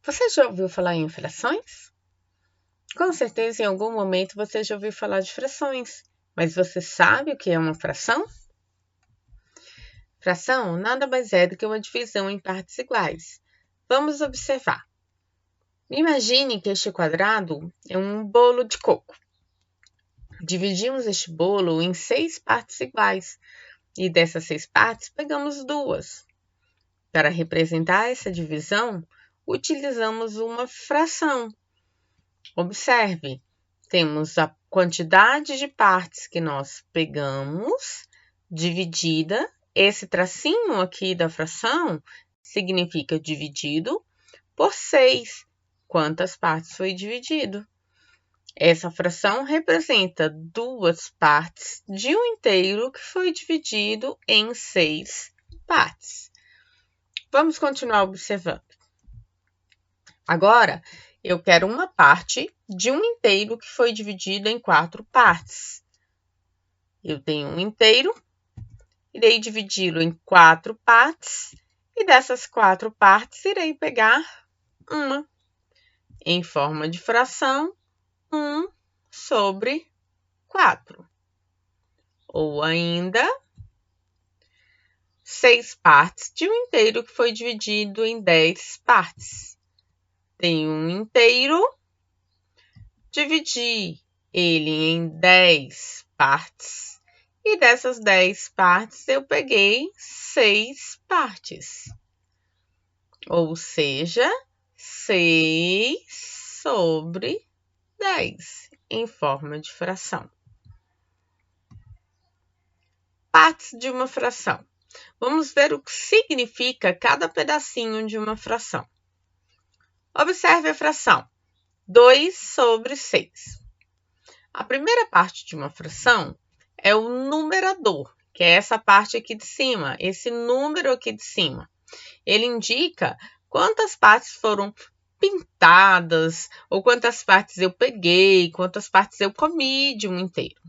Você já ouviu falar em frações? Com certeza, em algum momento você já ouviu falar de frações, mas você sabe o que é uma fração? Fração nada mais é do que uma divisão em partes iguais. Vamos observar. Imagine que este quadrado é um bolo de coco. Dividimos este bolo em 6 partes iguais e dessas 6 partes pegamos 2. Para representar essa divisão, utilizamos uma fração. Observe, temos a quantidade de partes que nós pegamos, dividida. Esse tracinho aqui da fração significa dividido por 6. Quantas partes foi dividido? Essa fração representa 2 partes de um inteiro que foi dividido em 6 partes. Vamos continuar observando. Agora, eu quero uma parte de um inteiro que foi dividido em 4 partes. Eu tenho um inteiro, irei dividi-lo em 4 partes, e dessas 4 partes irei pegar uma. Em forma de fração, 1 sobre 4. Ou ainda, 6 partes de um inteiro que foi dividido em 10 partes. Tenho um inteiro, dividi ele em 10 partes, e dessas 10 partes eu peguei 6 partes. Ou seja, 6 sobre 10, em forma de fração. Partes de uma fração. Vamos ver o que significa cada pedacinho de uma fração. Observe a fração 2 sobre 6. A primeira parte de uma fração é o numerador, que é essa parte aqui de cima, esse número aqui de cima. Ele indica quantas partes foram pintadas, ou quantas partes eu peguei, quantas partes eu comi de um inteiro.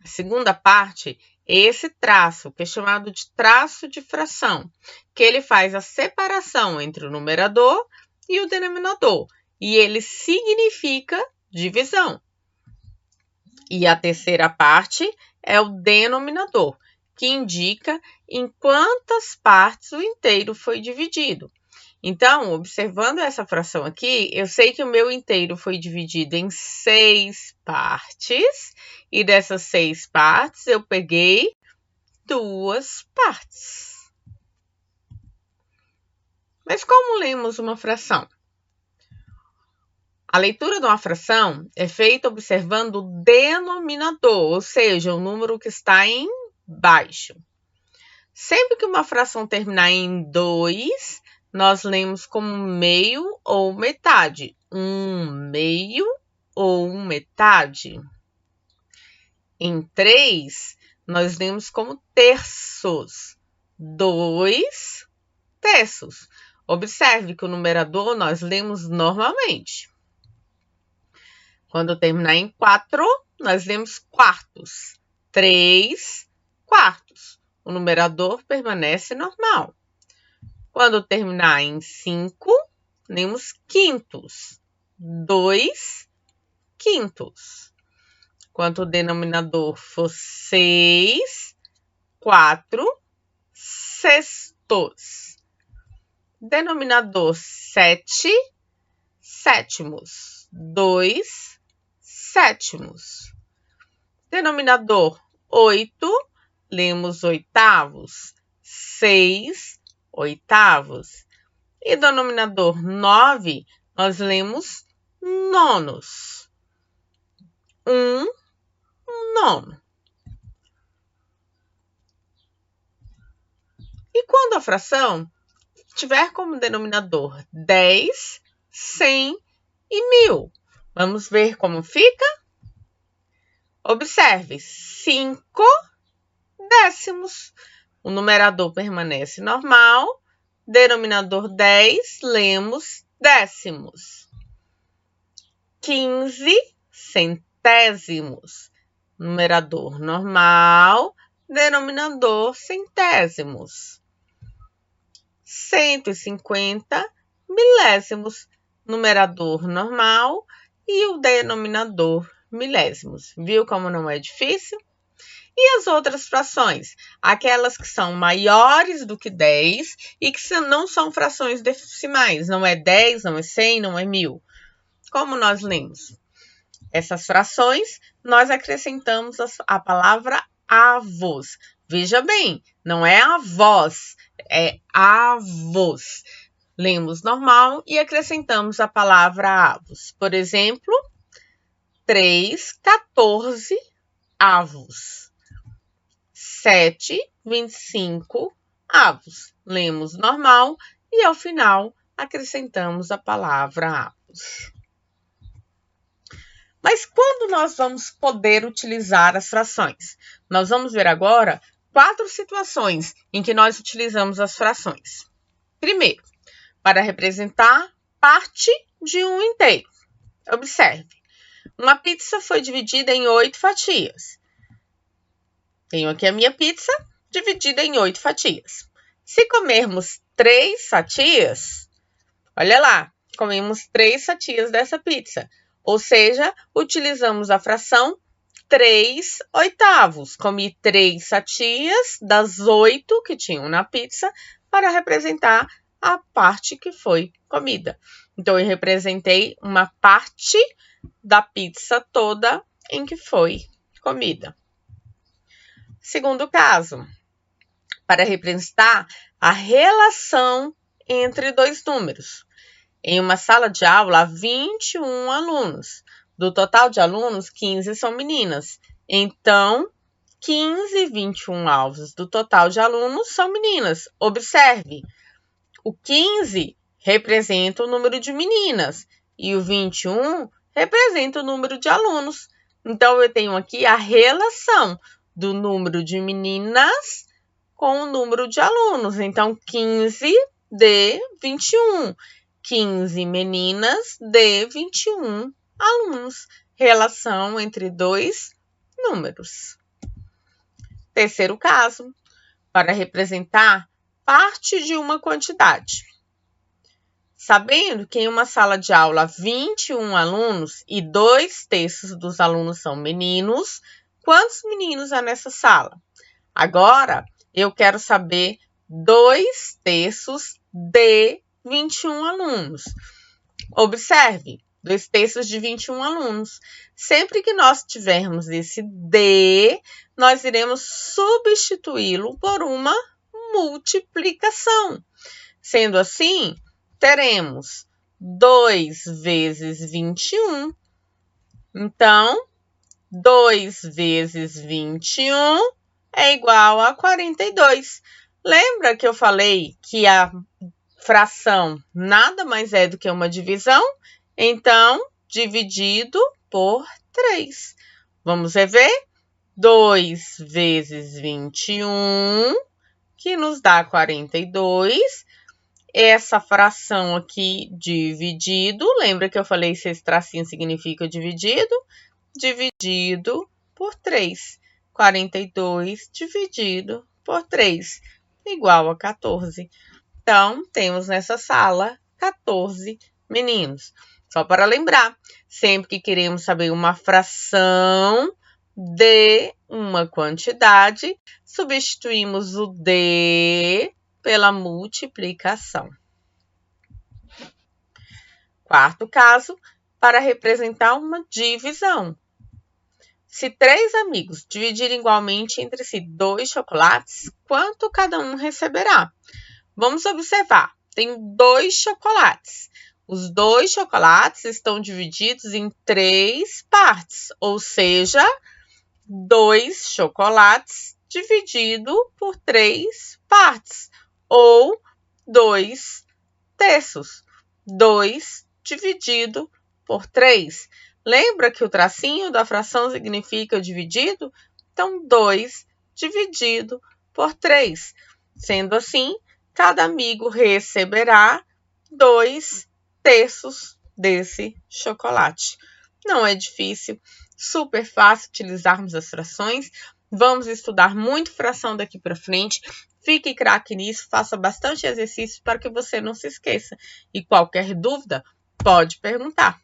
A segunda parte é esse traço, que é chamado de traço de fração, que ele faz a separação entre o numerador e o denominador, e ele significa divisão. E a terceira parte é o denominador, que indica em quantas partes o inteiro foi dividido. Então, observando essa fração aqui, eu sei que o meu inteiro foi dividido em 6 partes, e dessas 6 partes eu peguei 2 partes. Mas como lemos uma fração? A leitura de uma fração é feita observando o denominador, ou seja, o número que está embaixo. Sempre que uma fração terminar em 2, nós lemos como meio ou metade. 1/2 ou 1/metade. Em 3, nós lemos como terços. 2 terços. Observe que o numerador nós lemos normalmente. Quando terminar em 4, nós lemos quartos. 3 quartos. O numerador permanece normal. Quando terminar em 5, lemos quintos. 2 quintos. Quando o denominador for 6, 4 sextos. Denominador 7, sétimos. 2 sétimos. Denominador 8, lemos oitavos. 6 oitavos. E denominador 9, nós lemos nonos. 1 nono. E quando a fração tiver como denominador 10, 100 e 1000, vamos ver como fica? Observe, 5 décimos. O numerador permanece normal. Denominador 10, lemos décimos. 15 centésimos. Numerador normal. Denominador centésimos. 150 milésimos, numerador normal e o denominador milésimos. Viu como não é difícil? E as outras frações? Aquelas que são maiores do que 10 e que não são frações decimais. Não é 10, não é 100, não é 1000. Como nós lemos? Essas frações, nós acrescentamos a palavra avos. Veja bem, não é avós, é avos. Lemos normal e acrescentamos a palavra avos. Por exemplo, 3,14 avos. 7,25 avos. Lemos normal e ao final acrescentamos a palavra avos. Mas quando nós vamos poder utilizar as frações? Nós vamos ver agora 4 situações em que nós utilizamos as frações. Primeiro, para representar parte de um inteiro. Observe, uma pizza foi dividida em 8 fatias. Tenho aqui a minha pizza dividida em 8 fatias. Se comermos 3 fatias, olha lá, comemos 3 fatias dessa pizza. Ou seja, utilizamos a fração 3/8. Comi 3 fatias das 8 que tinham na pizza para representar a parte que foi comida. Então, eu representei uma parte da pizza toda em que foi comida. Segundo caso, para representar a relação entre dois números. Em uma sala de aula, há 21 alunos. Do total de alunos, 15 são meninas. Então, 15 e 21 avos do total de alunos são meninas. Observe, o 15 representa o número de meninas e o 21 representa o número de alunos. Então, eu tenho aqui a relação do número de meninas com o número de alunos. Então, 15 de 21. 15 meninas de 21 alunos. Relação entre dois números. Terceiro caso, para representar parte de uma quantidade. Sabendo que em uma sala de aula há 21 alunos e 2/3 dos alunos são meninos, quantos meninos há nessa sala? Agora, eu quero saber 2/3 de 21 alunos. Observe, 2/3 de 21 alunos. Sempre que nós tivermos esse de, nós iremos substituí-lo por uma multiplicação. Sendo assim, teremos 2 vezes 21. Então, 2 vezes 21 é igual a 42. Lembra que eu falei que a fração nada mais é do que uma divisão? Então, dividido por 3. Vamos rever? 2 vezes 21, que nos dá 42. Essa fração aqui, dividido, lembra que eu falei que esse tracinho significa dividido? Dividido por 3. 42 dividido por 3, igual a 14. Então, temos nessa sala 14 meninos. Só para lembrar, sempre que queremos saber uma fração de uma quantidade, substituímos o de pela multiplicação. Quarto caso, para representar uma divisão. Se 3 amigos dividirem igualmente entre si 2 chocolates, quanto cada um receberá? Vamos observar, tem 2 chocolates. Os 2 chocolates estão divididos em 3 partes, ou seja, 2 chocolates dividido por 3 partes, ou 2/3. 2 dividido por 3. Lembra que o tracinho da fração significa dividido? Então, 2 dividido por 3. Sendo assim, cada amigo receberá 2/3 desse chocolate. Não é difícil, super fácil utilizarmos as frações. Vamos estudar muito fração daqui para frente. Fique craque nisso, faça bastante exercício para que você não se esqueça. E qualquer dúvida, pode perguntar.